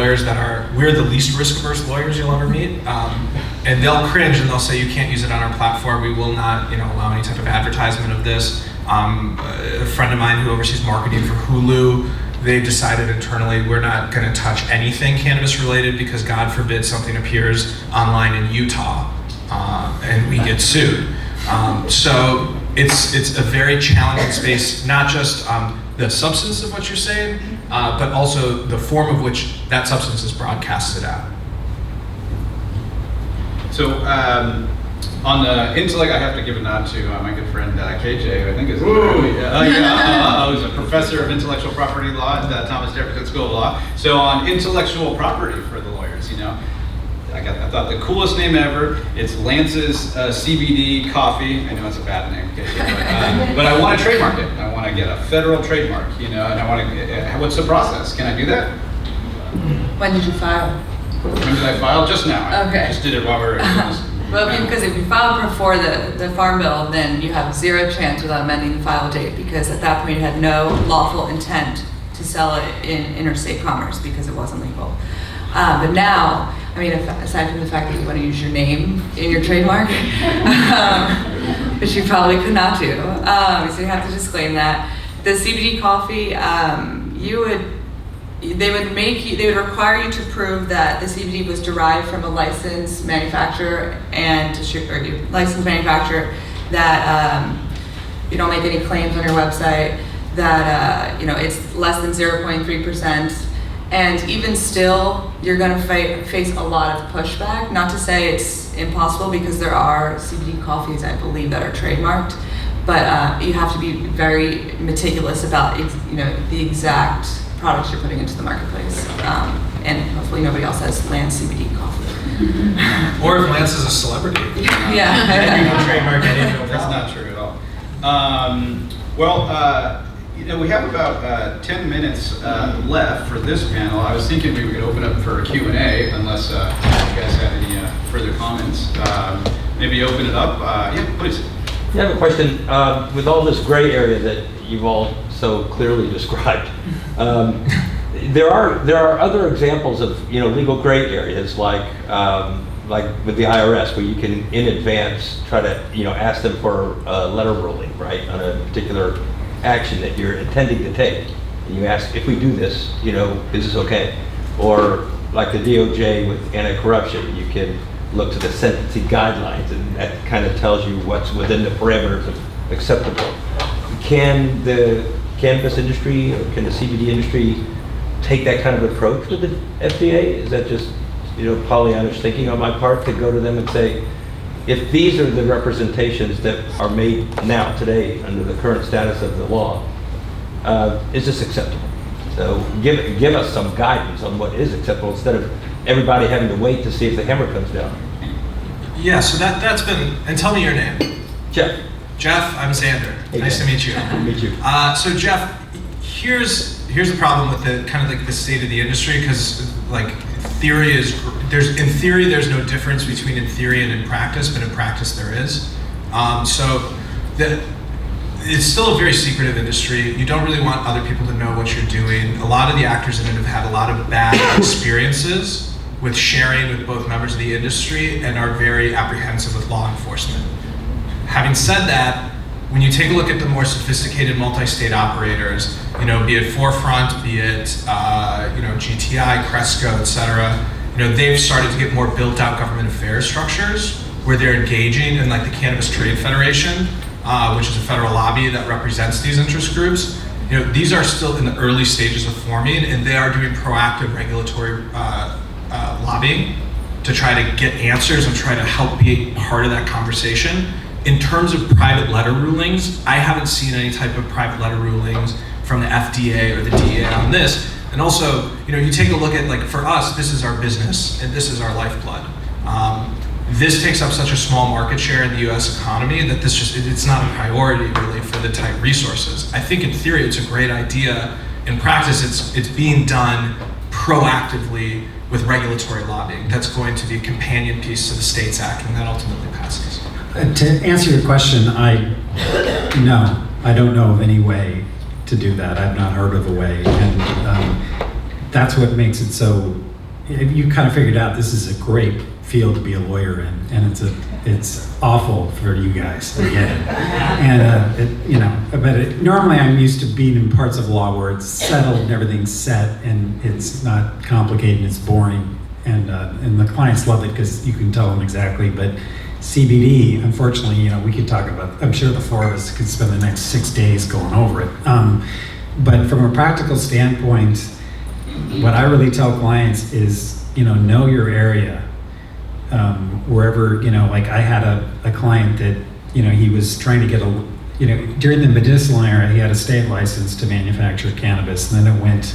lawyers we're the least risk-averse lawyers you'll ever meet. And they'll cringe and they'll say, you can't use it on our platform. We will not, allow any type of advertisement of this. A friend of mine who oversees marketing for Hulu, they've decided internally we're not going to touch anything cannabis related because God forbid something appears online in Utah and we get sued. So it's a very challenging space, not just the substance of what you're saying, but also the form of which that substance is broadcasted out. So on the intellect, I have to give a nod to my good friend KJ, who I think is who's a professor of intellectual property law at the Thomas Jefferson School of Law. So on intellectual property for the lawyers, I thought the coolest name ever. It's Lance's CBD coffee. I know it's a bad name, but I want to trademark it. I want to get a federal trademark, and I want to. What's the process? Can I do that? When did you file? When did I file? Just now. Okay. I just did it while we were doing this. Well, because if you file before the Farm Bill, then you have zero chance without amending the file date, because at that point you had no lawful intent to sell it in interstate commerce because it wasn't legal. But now, aside from the fact that you want to use your name in your trademark, which you probably could not do, so you have to disclaim that. The CBD coffee, they would require you to prove that the CBD was derived from a licensed manufacturer that you don't make any claims on your website, that it's less than 0.3%. And even still, you're going to face a lot of pushback. Not to say it's impossible, because there are CBD coffees, I believe, that are trademarked, but you have to be very meticulous about the exact products you're putting into the marketplace. And hopefully nobody else has Lance CBD coffee. Or if Lance is a celebrity. Yeah. Then you can trademark anything. That's not true at all. We have about 10 minutes left for this panel. I was thinking we could open up for a Q&A, unless you guys have any further comments. Maybe open it up. Yeah, please. I have a question. With all this gray area that you've all so clearly described, there are other examples of legal gray areas, like with the IRS, where you can in advance try to ask them for a letter ruling, right, on a particular action that you're intending to take, and you ask, if we do this, is this okay? Or like the DOJ with anti-corruption, you can look to the sentencing guidelines, and that kind of tells you what's within the parameters of acceptable. Can the cannabis industry or can the CBD industry take that kind of approach with the FDA? Is that just Pollyannish thinking on my part to go to them and say, if these are the representations that are made now, today, under the current status of the law, is this acceptable? So give us some guidance on what is acceptable, instead of everybody having to wait to see if the hammer comes down. Yeah, so that's been, and tell me your name. Jeff. Jeff, I'm Xander. Hey, nice Jeff. to meet you. Nice to meet you. So Jeff, here's the problem with the kind of like the state of the industry, because like in theory there's no difference between in theory and in practice, but in practice there is. It's still a very secretive industry. You don't really want other people to know what you're doing. A lot of the actors in it have had a lot of bad experiences with sharing with both members of the industry, and are very apprehensive with law enforcement. Having said that, when you take a look at the more sophisticated multi-state operators, be it Forefront, be it GTI, Cresco, et cetera, they've started to get more built-out government affairs structures where they're engaging in like the Cannabis Trade Federation, which is a federal lobby that represents these interest groups. These are still in the early stages of forming, and they are doing proactive regulatory lobbying to try to get answers and try to help be part of that conversation. In terms of private letter rulings, I haven't seen any type of private letter rulings from the FDA or the DEA on this. And also, you take a look at, like, for us, this is our business and this is our lifeblood. This takes up such a small market share in the US economy that it's not a priority really for the type resources. I think in theory it's a great idea. In practice, it's being done proactively with regulatory lobbying. That's going to be a companion piece to the States Act when that ultimately passes. To answer your question, I don't know of any way to do that. I've not heard of a way, and that's what makes it so you kind of figured out this is a great field to be a lawyer in, and it's awful for you guys. I get it. And but normally I'm used to being in parts of law where it's settled and everything's set, and it's not complicated and it's boring, and the clients love it because you can tell them exactly. But CBD, unfortunately, we could talk about. I'm sure the four of us could spend the next 6 days going over it. But from a practical standpoint, what I really tell clients is, know your area. Wherever, like I had a client that, he was trying to get during the medicinal era, he had a state license to manufacture cannabis, and then it went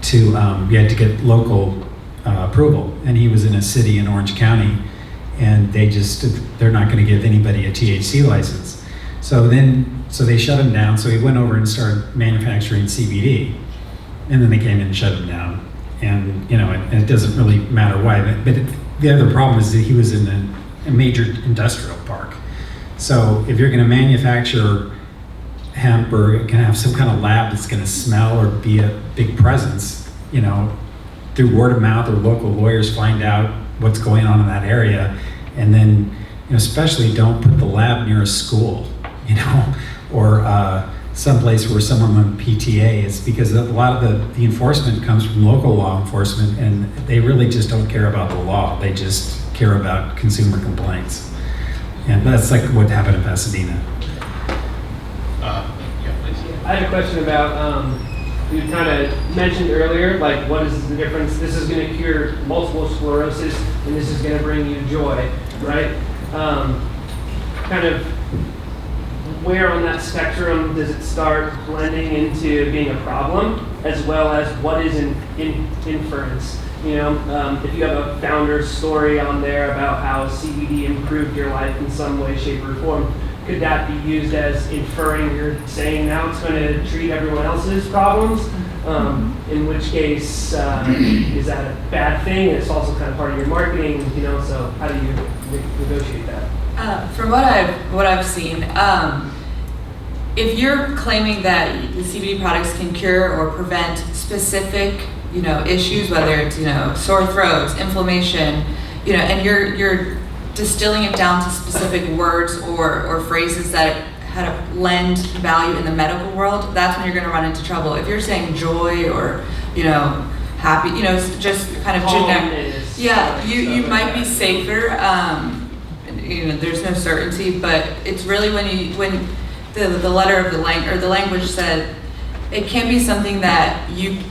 to, you had to get local approval, and he was in a city in Orange County, and they're not going to give anybody a THC license. So they shut him down, so he went over and started manufacturing CBD, and then they came in and shut him down. And, it doesn't really matter why, but the other problem is that he was in a major industrial park. So if you're going to manufacture hemp, or going to have some kind of lab that's going to smell or be a big presence, through word of mouth, or local lawyers find out what's going on in that area, and then especially don't put the lab near a school, or someplace where someone on PTA is, because a lot of the enforcement comes from local law enforcement, and they really just don't care about the law. They just care about consumer complaints. And that's like what happened in Pasadena. Yeah, please. I had a question about, you kind of mentioned earlier, like what is the difference? This is going to cure multiple sclerosis, and this is going to bring you joy, right? Kind of where on that spectrum does it start blending into being a problem, as well as what is an inference? If you have a founder's story on there about how CBD improved your life in some way, shape, or form, could that be used as inferring you're saying now it's going to treat everyone else's problems? In which case, is that a bad thing? It's also kind of part of your marketing, so how do you negotiate that? From what I've seen, if you're claiming that the CBD products can cure or prevent specific, issues, whether it's sore throats, inflammation, and you're distilling it down to specific words or phrases that kind of lend value in the medical world, that's when you're going to run into trouble. If you're saying joy or happy, just kind of generic, you might be safer. There's no certainty, but it's really when the letter of the language said it can be something that you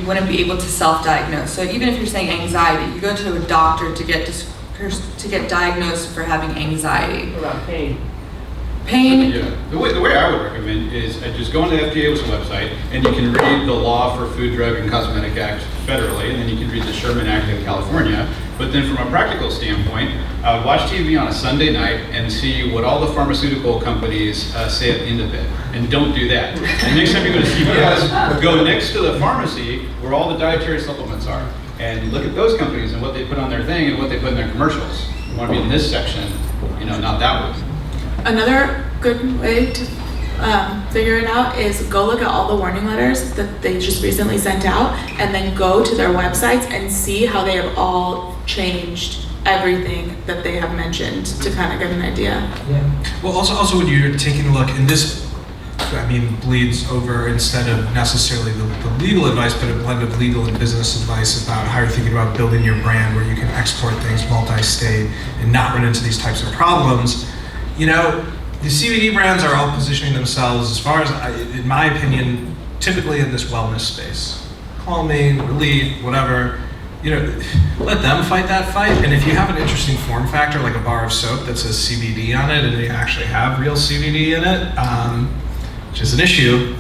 wouldn't be able to self-diagnose. So even if you're saying anxiety, you go to a doctor to get diagnosed for having anxiety. What about pain? Yeah. The way I would recommend is just go on the FDA's website, and you can read the law for Food, Drug, and Cosmetic Act federally, and then you can read the Sherman Act in California. But then from a practical standpoint, I would watch TV on a Sunday night and see what all the pharmaceutical companies say at the end of it. And don't do that. And next time you go to CVS, go next to the pharmacy where all the dietary supplements are. And look at those companies and what they put on their thing and what they put in their commercials. You want to be in this section, not that one. Another good way to figure it out is go look at all the warning letters that they just recently sent out, and then go to their websites and see how they have all changed everything that they have mentioned to kind of get an idea. Yeah. Well, also when you're taking a look, and this, bleeds over instead of necessarily the legal advice, but a blend of legal and business advice about how you're thinking about building your brand, where you can export things multi-state and not run into these types of problems. The CBD brands are all positioning themselves, as far as, in my opinion, typically in this wellness space. Calming, relief, whatever. Let them fight that fight. And if you have an interesting form factor, like a bar of soap that says CBD on it, and they actually have real CBD in it, which is an issue,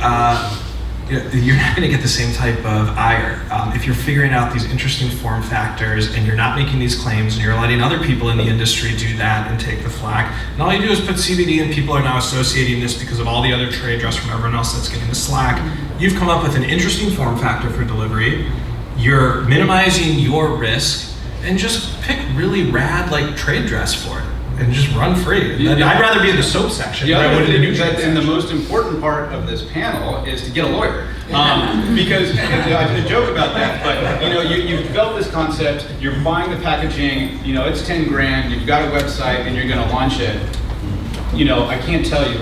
you're not going to get the same type of ire. If you're figuring out these interesting form factors and you're not making these claims and you're letting other people in the industry do that and take the flack, and all you do is put CBD and people are now associating this because of all the other trade dress from everyone else that's getting the slack. You've come up with an interesting form factor for delivery. You're minimizing your risk, and just pick really rad trade dress for it. and just run free. I'd rather be in the soap section. The than I other would in the thing, nutrient and the section. most important part of this panel is to get a lawyer. Because I did a joke about that, but you've developed this concept, you're buying the packaging, it's 10 grand, you've got a website, and you're going to launch it. I can't tell you,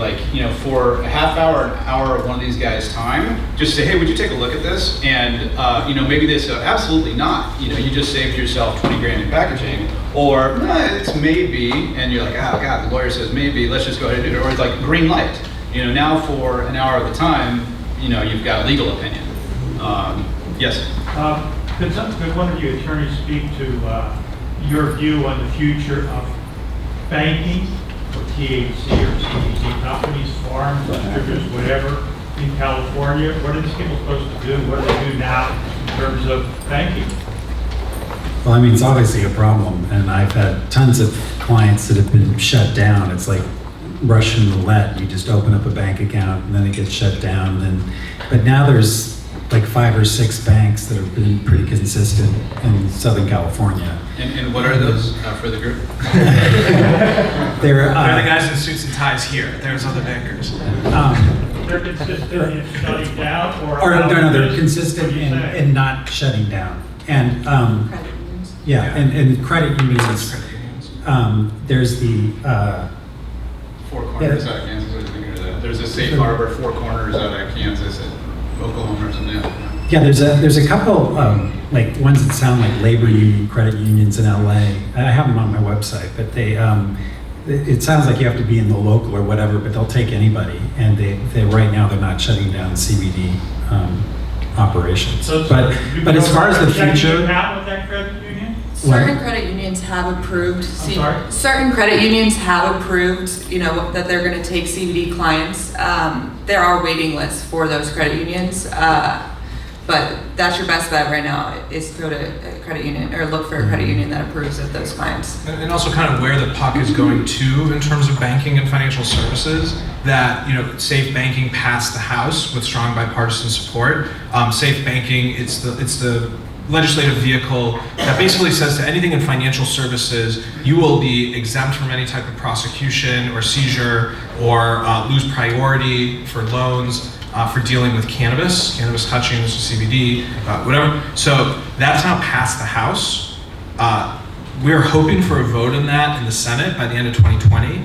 for a half hour, an hour of one of these guys' time, just say, hey, would you take a look at this? And, maybe they say, absolutely not. You just saved yourself 20 grand in packaging. Or, it's maybe, and you're like, oh God, the lawyer says maybe, let's just go ahead and do it. Or it's like green light. Now for an hour of the time, you've got a legal opinion. Yes? Could one of you attorneys speak to your view on the future of banking for THC or CBD companies, farms, distributors, whatever, in California? What are these people supposed to do? What do they do now in terms of banking? Well, I mean, it's obviously a problem, and I've had tons of clients that have been shut down. It's like Russian roulette. You just open up a bank account, and then it gets shut down. But now there's like 5 or 6 banks that have been pretty consistent in Southern California. And what are those for the group? They're the guys in suits and ties here. There's other bankers. They're consistent in shutting down, no, they're consistent in not shutting down. And Credit unions. yeah, and credit unions. There's the Four Corners out of Kansas. What do you think of that? There's a safe harbor, Four Corners out of Kansas at Oklahoma or something. yeah. There's a couple like ones that sound like labor union credit unions in LA. I have them on my website, but they it sounds like you have to be in the local or whatever, but they'll take anybody. And they right now they're not shutting down CBD operations. But as far as the future, out with that credit union? Certain credit unions have approved. sorry? Certain credit unions have approved, that they're going to take CBD clients. There are waiting lists for those credit unions, but that's your best bet right now is to go to a credit union or look for a credit union that approves of those clients. And also kind of where the puck is going to in terms of banking and financial services, that, safe banking passed the House with strong bipartisan support. Safe banking, it's the legislative vehicle that basically says to anything in financial services, you will be exempt from any type of prosecution or seizure or lose priority for loans for dealing with cannabis touching, CBD, whatever. So that's now passed the House. We're hoping for a vote on that in the Senate by the end of 2020.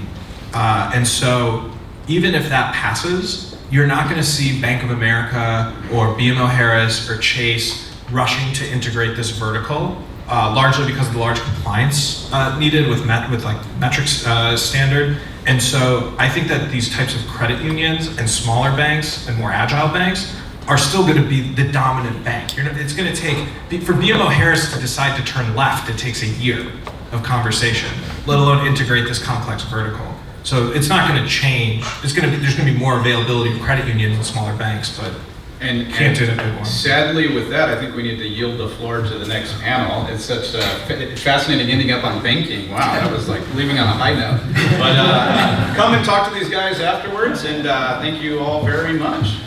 And so even if that passes, you're not going to see Bank of America or BMO Harris or Chase rushing to integrate this vertical, largely because of the large compliance needed with metrics standard. And so I think that these types of credit unions and smaller banks and more agile banks are still going to be the dominant bank. It's going to take, for BMO Harris to decide to turn left, it takes a year of conversation, let alone integrate this complex vertical. So it's not going to change. There's going to be more availability of credit unions and smaller banks, but can't do the big one. Sadly, with that, I think we need to yield the floor to the next panel. It's such fascinating ending up on banking. Wow, that was like leaving on a high note. But come and talk to these guys afterwards, and thank you all very much.